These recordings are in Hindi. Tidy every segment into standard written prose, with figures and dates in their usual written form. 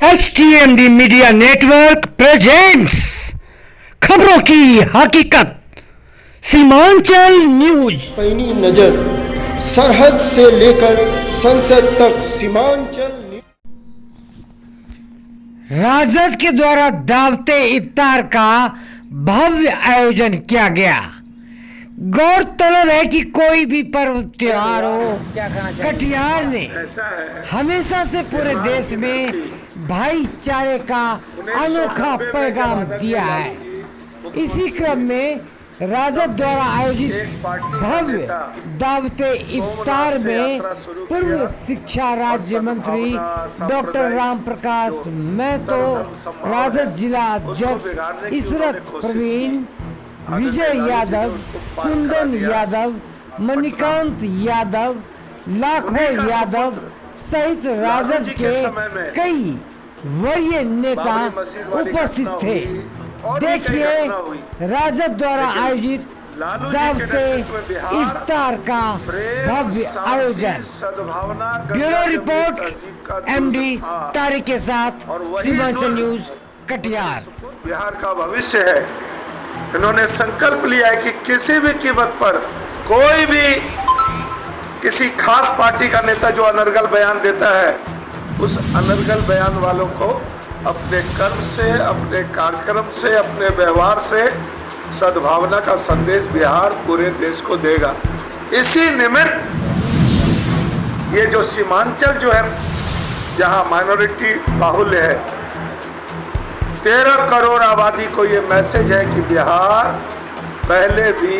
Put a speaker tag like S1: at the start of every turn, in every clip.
S1: HTMD मीडिया नेटवर्क प्रेजेंट्स खबरों की हकीकत सीमांचल न्यूज।
S2: पैनी नजर सरहद से लेकर संसद तक सीमांचल।
S1: राजद के द्वारा दावते इफ्तार का भव्य आयोजन किया गया। गौरतलब है कि कोई भी पर्व त्योहार हो, कटिहार ने हमेशा से पूरे देश में भाईचारे का अनोखा पैगाम दिया है। इसी क्रम में राजद द्वारा आयोजित भव्य दावते इफ्तार में पूर्व शिक्षा राज्य मंत्री डॉक्टर राम प्रकाश महतो, राजद जिला अध्यक्ष इशरत प्रवीण, विजय यादव, कुंदन यादव, मणिकांत यादव, लाखों यादव सहित राजद के कई वरीय नेता उपस्थित थे। देखिए राजद द्वारा आयोजित दावते इफ्तार का भव्य आयोजन। ब्यूरो रिपोर्ट MD तारिक के साथ सीमांचल न्यूज कटिहार।
S3: बिहार का भविष्य है। इन्होंने संकल्प लिया है कि किसी भी कीमत पर कोई भी किसी खास पार्टी का नेता जो अनर्गल बयान देता है, उस अनर्गल बयान वालों को अपने कर्म से, अपने कार्यक्रम से, अपने व्यवहार से सद्भावना का संदेश बिहार पूरे देश को देगा। इसी निमित्त ये जो सीमांचल जो है, जहां माइनॉरिटी बाहुल्य है, 13 करोड़ आबादी को ये मैसेज है कि बिहार पहले भी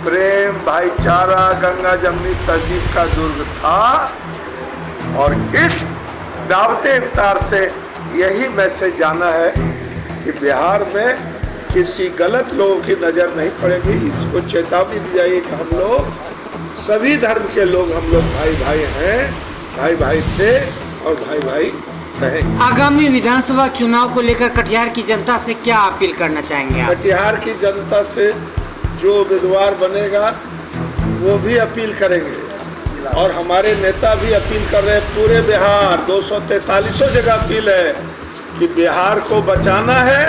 S3: प्रेम, भाईचारा, गंगा जमनी तहजीब का दुर्ग था और इस दावते इफ्तार से यही मैसेज जाना है कि बिहार में किसी गलत लोगों की नज़र नहीं पड़ेगी। इसको चेतावनी दी जाएगी कि हम लोग सभी धर्म के लोग, हम लोग भाई भाई हैं, भाई भाई थे और भाई भाई रहेंगे।
S1: आगामी विधानसभा चुनाव को लेकर कटिहार की जनता से क्या अपील करना चाहेंगे आप?
S3: कटिहार की जनता से जो उम्मीदवार बनेगा वो भी अपील करेंगे और हमारे नेता भी अपील कर रहे हैं। पूरे बिहार 243 जगह अपील है कि बिहार को बचाना है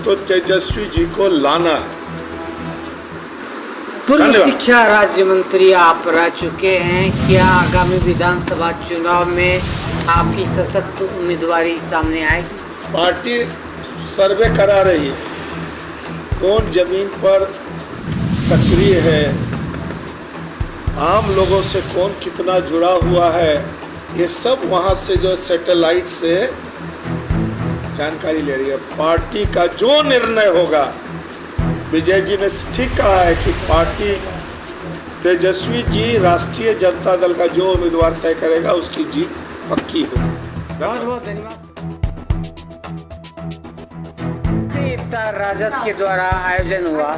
S3: तो तेजस्वी जी को लाना है।
S1: पूर्व शिक्षा राज्य मंत्री आप रह चुके हैं, क्या आगामी विधानसभा चुनाव में आपकी सशक्त उम्मीदवारी सामने आएगी?
S3: पार्टी सर्वे करा रही है, कौन जमीन पर सक्रिय है, आम लोगों से कौन कितना जुड़ा हुआ है, ये सब वहाँ से जो सैटेलाइट से जानकारी ले रही है। पार्टी का जो निर्णय होगा, विजय जी ने ठीक कहा है कि पार्टी तेजस्वी जी, राष्ट्रीय जनता दल का जो उम्मीदवार तय करेगा उसकी जीत पक्की होगी।
S1: बहुत बहुत धन्यवाद। इफ्तार राजद के द्वारा आयोजन हुआ।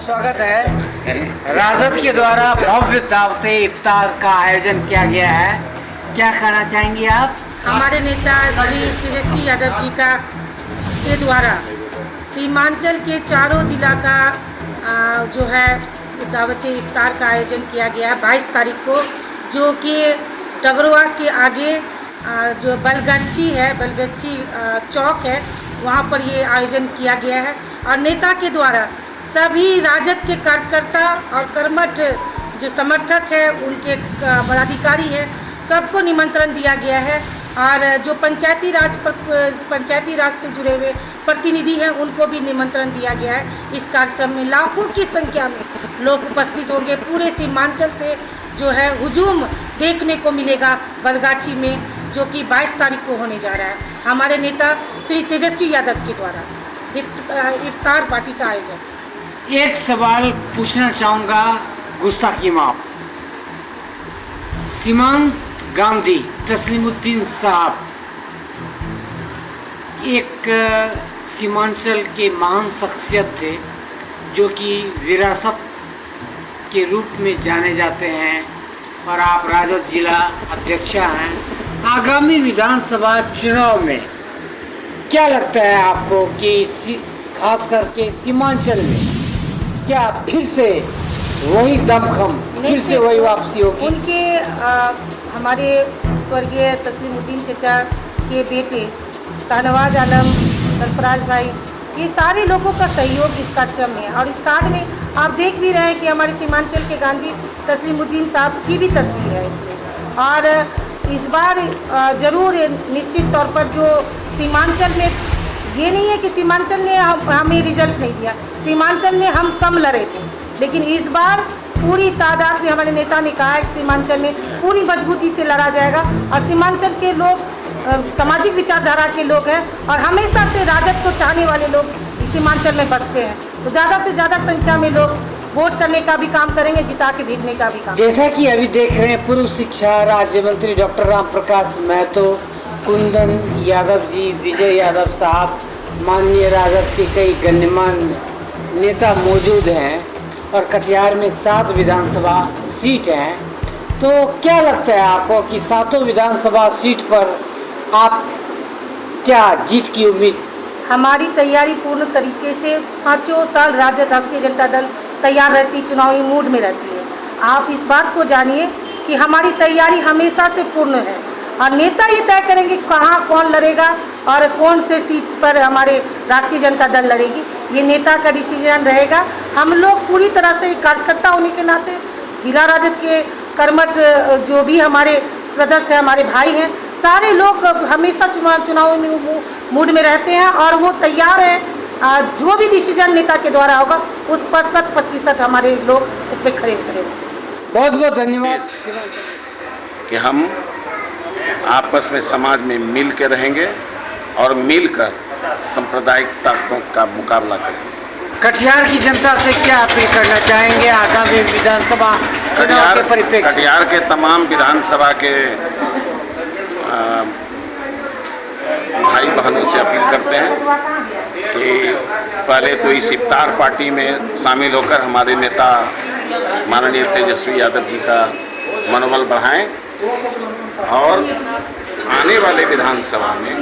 S1: स्वागत है। राजद के द्वारा भव्य दावते इफ्तार का आयोजन किया गया है, क्या कहना चाहेंगे आप?
S4: हमारे नेता श्री तेजस्वी यादव जी के द्वारा सीमांचल के चारों जिला का जो है दावते इफ्तार का आयोजन किया गया है 22 तारीख को, जो कि टगरुआ के आगे जो बलगच्छी है, बलगच्छी चौक है, वहाँ पर ये आयोजन किया गया है। और नेता के द्वारा सभी राजद के कार्यकर्ता और कर्मठ जो समर्थक है, उनके पदाधिकारी हैं, सबको निमंत्रण दिया गया है। और जो पंचायती राज से जुड़े हुए प्रतिनिधि हैं, उनको भी निमंत्रण दिया गया है। इस कार्यक्रम में लाखों की संख्या में लोग उपस्थित होंगे। पूरे सीमांचल से जो है हुजूम देखने को मिलेगा बलगाछी में, जो कि 22 तारीख को होने जा रहा है। हमारे नेता श्री तेजस्वी यादव के द्वारा इफ्तार पार्टी का आयोजन।
S1: एक सवाल पूछना चाहूँगा, गुस्ताखी माफ। सीमांत गांधी तस्लीमुद्दीन साहब एक सीमांचल के महान शख्सियत थे, जो कि विरासत के रूप में जाने जाते हैं और आप राजद जिला अध्यक्ष हैं। आगामी विधानसभा चुनाव में क्या लगता है आपको कि खास करके सीमांचल में क्या फिर से वही दमखम, फिर से वही वापसी होगी?
S4: उनके हमारे स्वर्गीय तस्लीमुद्दीन चचा के बेटे शाहनवाज आलम, सरफराज भाई, ये सारे लोगों का सहयोग इस कार्यक्रम में है। और इस कार्ड में आप देख भी रहे हैं कि हमारे सीमांचल के गांधी तस्लीमुद्दीन साहब की भी तस्वीर है इसमें। और इस बार ज़रूर निश्चित तौर पर जो सीमांचल में, ये नहीं है कि सीमांचल ने हमें रिजल्ट नहीं दिया, सीमांचल में हम कम लड़े थे, लेकिन इस बार पूरी तादाद में हमारे नेता ने कहा है कि सीमांचल में पूरी मजबूती से लड़ा जाएगा। और सीमांचल के लोग सामाजिक विचारधारा के लोग हैं और हमेशा से राजद को चाहने वाले लोग इस सीमांचल में बसते हैं, तो ज़्यादा से ज़्यादा संख्या में लोग वोट करने का भी काम करेंगे, जिता के भेजने का भी काम।
S1: जैसा कि अभी देख रहे हैं, पूर्व शिक्षा राज्य मंत्री डॉक्टर राम प्रकाश महतो, कुंदन यादव जी, विजय यादव साहब, माननीय राजद के कई गण्यमान्य नेता मौजूद हैं और कटिहार में 7 विधानसभा सीट हैं। तो क्या लगता है आपको कि 7 विधानसभा सीट पर आप क्या जीत की उम्मीद?
S4: हमारी तैयारी पूर्ण तरीके से 5 साल राजद राष्ट्रीय जनता दल तैयार रहती, चुनावी मूड में रहती है। आप इस बात को जानिए कि हमारी तैयारी हमेशा से पूर्ण है और नेता ये तय करेंगे कहाँ कौन लड़ेगा और कौन से सीट पर हमारे राष्ट्रीय जनता दल लड़ेगी, ये नेता का डिसीजन रहेगा। हम लोग पूरी तरह से कार्यकर्ता होने के नाते, जिला राजद के कर्मठ जो भी हमारे सदस्य हैं, हमारे भाई हैं, सारे लोग हमेशा चुनाव मूड में रहते हैं और वो तैयार हैं। जो भी डिसीजन नेता के द्वारा होगा उस पर 100% हमारे लोग उस पर खड़े उतरेंगे।
S1: बहुत बहुत धन्यवाद।
S5: कि हम आपस में समाज में मिल के रहेंगे और मिलकर सांप्रदायिक ताकतों का मुकाबला करेंगे।
S1: कटिहार की जनता से क्या अपील करना चाहेंगे आगामी विधानसभा चुनाव के परिप्रेक्ष्य?
S5: कटिहार के तमाम विधानसभा के भाई बहनों से अपील करते हैं कि पहले तो इस इफ्तार पार्टी में शामिल होकर हमारे नेता माननीय तेजस्वी यादव जी का मनोबल बढ़ाएं और आने वाले विधानसभा में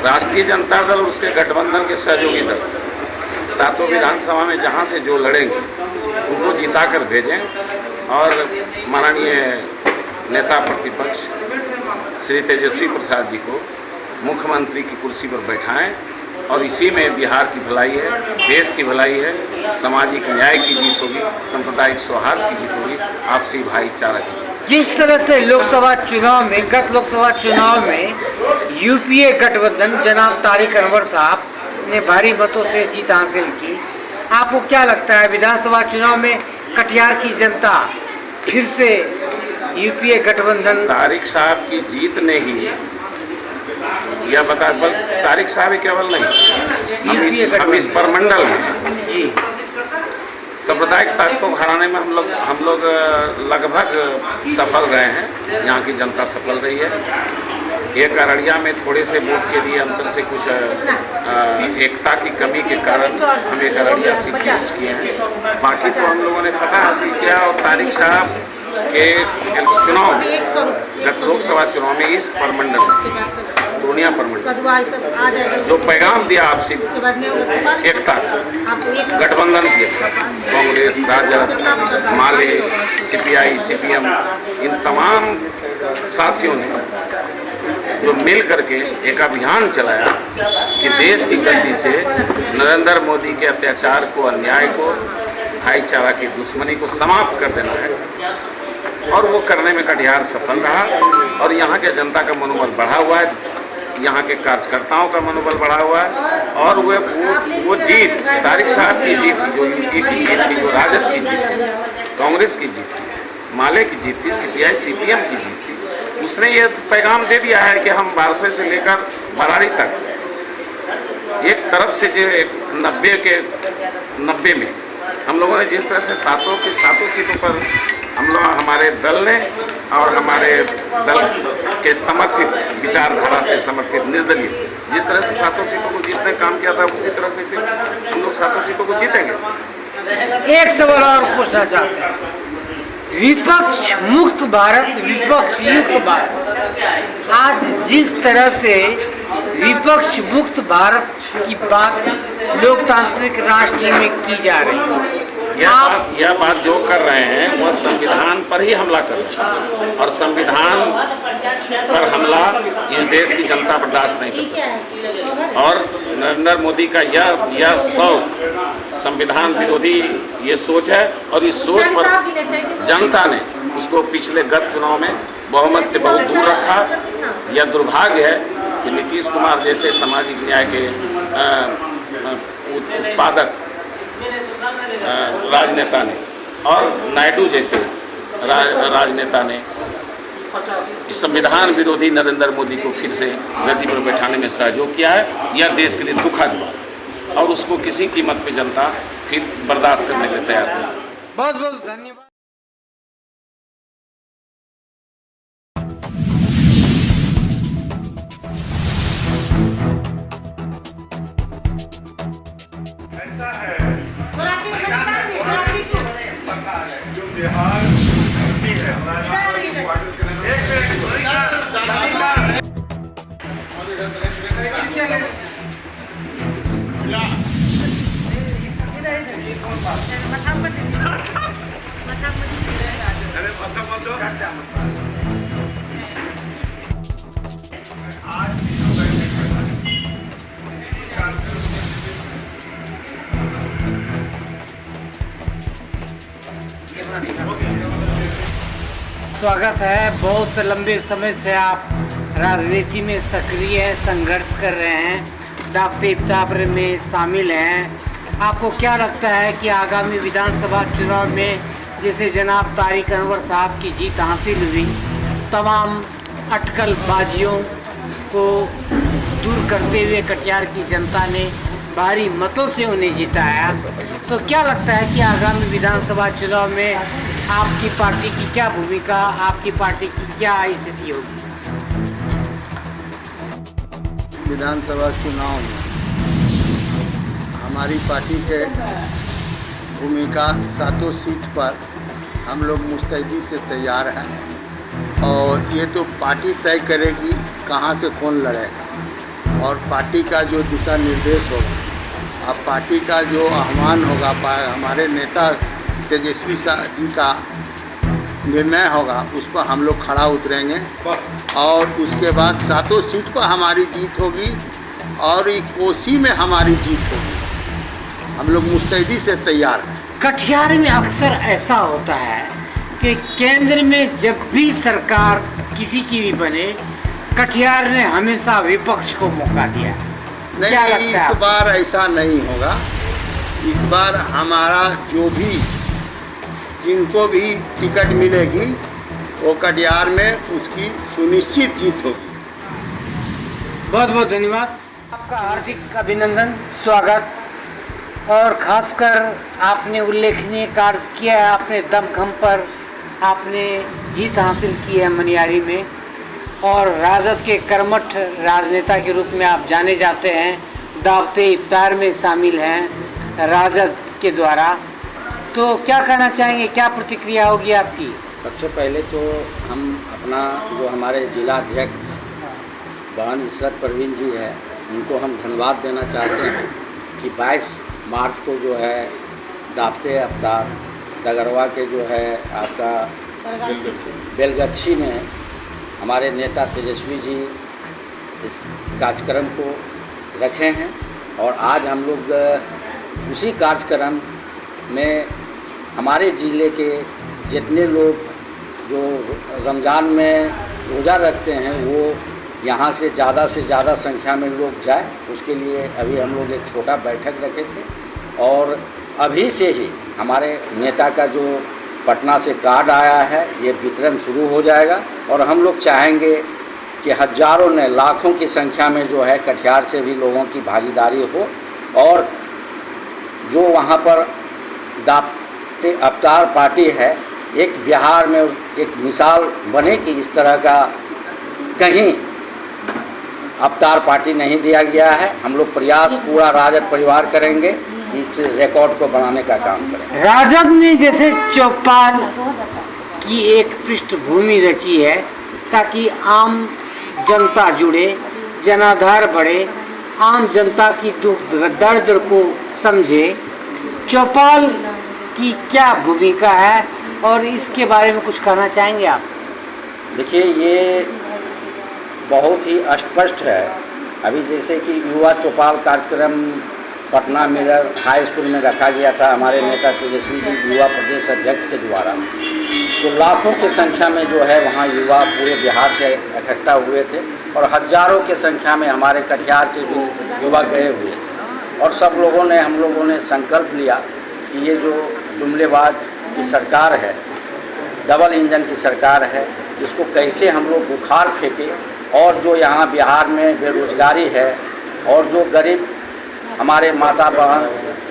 S5: राष्ट्रीय जनता दल और उसके गठबंधन के सहयोगी दल 7 विधानसभा में जहां से जो लड़ेंगे उनको जिता कर भेजें और माननीय नेता प्रतिपक्ष श्री तेजस्वी प्रसाद जी को मुख्यमंत्री की कुर्सी पर बैठाएं और इसी में बिहार की भलाई है, देश की भलाई है, सामाजिक न्याय की जीत होगी, सांप्रदायिक सौहार्द की जीत होगी, आपसी भाईचारा की जीत।
S1: जिस तरह से लोकसभा चुनाव में, गत लोकसभा चुनाव में यूपीए गठबंधन जनाब तारिक अनवर साहब ने भारी मतों से जीत हासिल की, आपको क्या लगता है विधानसभा चुनाव में कटिहार की जनता फिर से यूपीए गठबंधन?
S5: तारिक साहब की जीत ने ही यह बता, तारिक साहब केवल नहीं, हम इस परमंडल में
S1: जी
S5: सांप्रदायिक ताकतों को हराने में हम लोग लगभग सफल रहे हैं। यहाँ की जनता सफल रही है। एक अररिया में थोड़े से वोट के लिए अंतर से कुछ एकता की कमी के कारण हम एक अररिया सीट यूज किए हैं, बाकी तो हम लोगों ने फतह हासिल किया। और तारिक साहब के चुनाव गत लोकसभा चुनाव में इस परमंडल पूर्णिया परमंडल जो पैगाम दिया आपसी एकता, गठबंधन किया, कांग्रेस, राजद, माले, सीपीआई, सीपीएम, इन तमाम साथियों ने जो मिल करके एक अभियान चलाया कि देश की गद्दी से नरेंद्र मोदी के अत्याचार को, अन्याय को, भाईचारा की दुश्मनी को समाप्त कर देना है। और वो करने में कटिहार सफल रहा और यहाँ के जनता का मनोबल बढ़ा हुआ है, यहाँ के कार्यकर्ताओं का मनोबल बढ़ा हुआ है। और वो जीत तारिक साहब की जीत थी, जो यूपी की जीत थी, जो राजद की जीत थी, कांग्रेस की जीत थी, माले की जीत थी, सीपीआई सीपीएम की जीत थी। उसने ये पैगाम दे दिया है कि हम बारसोई से लेकर बराड़ी तक एक तरफ से जो 90 में हम लोगों ने जिस तरह से 7 सीटों पर हमारे दल ने और हमारे दल के समर्थित विचारधारा से समर्थित निर्दलीय जिस तरह से 7 सीटों को जीतने काम किया था, उसी तरह से फिर हम लोग 7 सीटों को जीतेंगे।
S1: एक सवाल और पूछना चाहते हैं, विपक्ष मुक्त भारत, विपक्ष युक्त भारत। आज जिस तरह से विपक्ष मुक्त भारत की बात लोकतांत्रिक राष्ट्र में की जा रही है,
S5: यह बात जो कर रहे हैं वह संविधान पर ही हमला कर रहे हैं, और संविधान पर हमला इस देश की जनता बर्दाश्त नहीं कर सकती। और नरेंद्र मोदी का यह शौक संविधान विरोधी ये सोच है, और इस सोच पर जनता ने उसको पिछले गत चुनाव में बहुमत से बहुत दूर रखा। यह दुर्भाग्य है कि नीतीश कुमार जैसे सामाजिक न्याय के उत्पादक राजनेता ने और नायडू जैसे राजनेता ने इस संविधान विरोधी नरेंद्र मोदी को फिर से गद्दी पर बैठाने में सहयोग किया है। यह देश के लिए दुखद बात है, और उसको किसी कीमत पे जनता फिर बर्दाश्त करने के लिए तैयार नहीं।
S1: बहुत बहुत धन्यवाद।
S3: ऐसा है जो बिहार
S1: स्वागत है। बहुत लंबे समय से आप राजनीति में सक्रिय हैं, संघर्ष कर रहे हैं, दावते इफ्तार में शामिल हैं। आपको क्या लगता है कि आगामी विधानसभा चुनाव में जैसे जनाब तारिक अनवर साहब की जीत हासिल हुई, तमाम अटकलबाजियों को दूर करते हुए कटिहार की जनता ने भारी मतों से उन्हें जिताया, तो क्या लगता है कि आगामी विधानसभा चुनाव में आपकी पार्टी की क्या भूमिका, आपकी पार्टी की क्या स्थिति होगी?
S6: विधानसभा चुनाव में हमारी पार्टी के भूमिका 7 सीट पर हम लोग मुस्तैदी से तैयार हैं, और ये तो पार्टी तय करेगी कहाँ से कौन लड़ेगा, और पार्टी का जो दिशा निर्देश होगा, अब पार्टी का जो आह्वान होगा, हमारे नेता तेजस्वी जी का निर्णय होगा, उस पर हम लोग खड़ा उतरेंगे, और उसके बाद 7 सीट पर हमारी जीत होगी, और कोसी में हमारी जीत होगी। हम लोग मुस्तैदी से तैयार हैं।
S1: कटिहार में अक्सर ऐसा होता है कि केंद्र में जब भी सरकार किसी की भी बने, कटिहार ने हमेशा विपक्ष को मौका दिया।
S6: नहीं, इस बार ऐसा नहीं होगा। इस बार हमारा जो भी जिनको भी टिकट मिलेगी वो कटिहार में उसकी सुनिश्चित जीत होगी।
S1: बहुत बहुत धन्यवाद, आपका हार्दिक अभिनंदन, स्वागत। और खासकर आपने उल्लेखनीय कार्य किया है, अपने दमखम पर आपने जीत हासिल की है मनियारी में, और राजद के कर्मठ राजनेता के रूप में आप जाने जाते हैं, दावते इफ्तार में शामिल हैं राजद के द्वारा। तो क्या कहना चाहेंगे, क्या प्रतिक्रिया होगी आपकी?
S7: सबसे पहले तो हम अपना जो हमारे जिला अध्यक्ष बहन इशरत परवीन जी है, उनको हम धन्यवाद देना चाहते हैं कि 22 मार्च को जो है दावते इफ्तार डगरवा के जो है आपका बेलगच्छी में हमारे नेता तेजस्वी जी इस कार्यक्रम को रखे हैं, और आज हम लोग उसी कार्यक्रम में हमारे ज़िले के जितने लोग जो रमज़ान में रोज़ा रखते हैं वो यहाँ से ज़्यादा संख्या में लोग जाए, उसके लिए अभी हम लोग एक छोटा बैठक रखे थे, और अभी से ही हमारे नेता का जो पटना से कार्ड आया है ये वितरण शुरू हो जाएगा, और हम लोग चाहेंगे कि हज़ारों ने लाखों की संख्या में जो है कटिहार से भी लोगों की भागीदारी हो, और जो वहाँ पर दावते इफ्तार पार्टी है एक बिहार में एक मिसाल बने कि इस तरह का कहीं इफ्तार पार्टी नहीं दिया गया है। हम लोग प्रयास पूरा राजद परिवार करेंगे, इस रिकॉर्ड को बनाने का काम करेंगे।
S1: राजद ने जैसे चौपाल की एक पृष्ठभूमि रची है ताकि आम जनता जुड़े, जनाधार बढ़े, आम जनता की दुख दर्द को समझे। चौपाल की क्या भूमिका है और इसके बारे में कुछ कहना चाहेंगे आप?
S7: देखिए, ये बहुत ही स्पष्ट है। अभी जैसे कि युवा चौपाल कार्यक्रम पटना मिलर हाई स्कूल में रखा गया था हमारे नेता तेजस्वी जी युवा प्रदेश अध्यक्ष के द्वारा, तो लाखों की संख्या में जो है वहाँ युवा पूरे बिहार से इकट्ठा हुए थे और हजारों की संख्या में हमारे कटिहार से भी युवा गए हुए थे। और सब लोगों ने, हम लोगों ने संकल्प लिया कि ये जो जुमलेबाज की सरकार है, डबल इंजन की सरकार है, इसको कैसे हम लोग बुखार फेंके और जो यहाँ बिहार में बेरोजगारी है और जो गरीब हमारे माता बहन,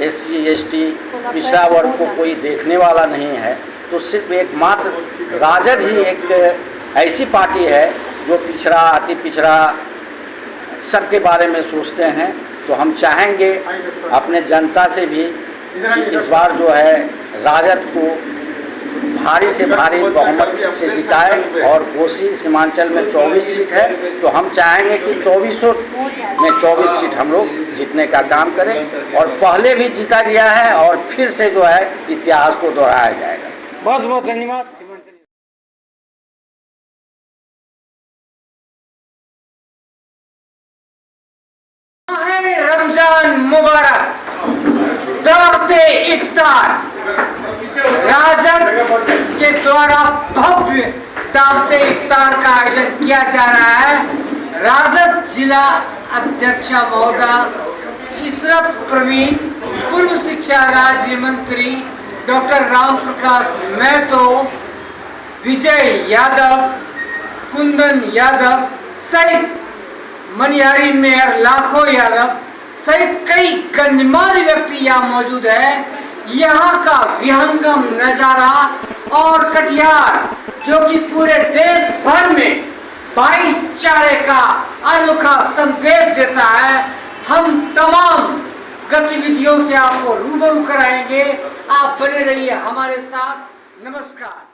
S7: SC ST पिछड़ा वर्ग को कोई देखने वाला नहीं है, तो सिर्फ एकमात्र राजद ही एक ऐसी पार्टी है जो पिछड़ा, अति पिछड़ा सबके बारे में सोचते हैं। तो हम चाहेंगे अपने जनता से भी कि इस बार जो है राजद को भारी से भारी बहुमत से जिताए और कोसी सीमांचल में 24 सीट है, तो हम चाहेंगे कि 24 में 24 सीट हम लोग जीतने का काम करें और पहले भी जीता गया है और फिर से जो है इतिहास को दोहराया जाएगा।
S1: बहुत बहुत धन्यवाद। रमजान मुबारक, दावते इफ्तार राजद के द्वारा भव्य दावते इफ्तार का आयोजन किया जा रहा है। राजद जिला अध्यक्ष महोदय इशरत प्रवीण, पूर्व शिक्षा राज्य मंत्री डॉक्टर राम प्रकाश महतो, विजय यादव, कुंदन यादव सहित मनिहारी मेयर लाखों यादव सहित कई गणमान्य व्यक्ति यहाँ मौजूद है। यहाँ का विहंगम नजारा और कटिहार जो कि पूरे देश भर में भाईचारे का अनोखा संदेश देता है, हम तमाम गतिविधियों से आपको रूबरू कराएंगे। आप बने रहिए हमारे साथ। नमस्कार।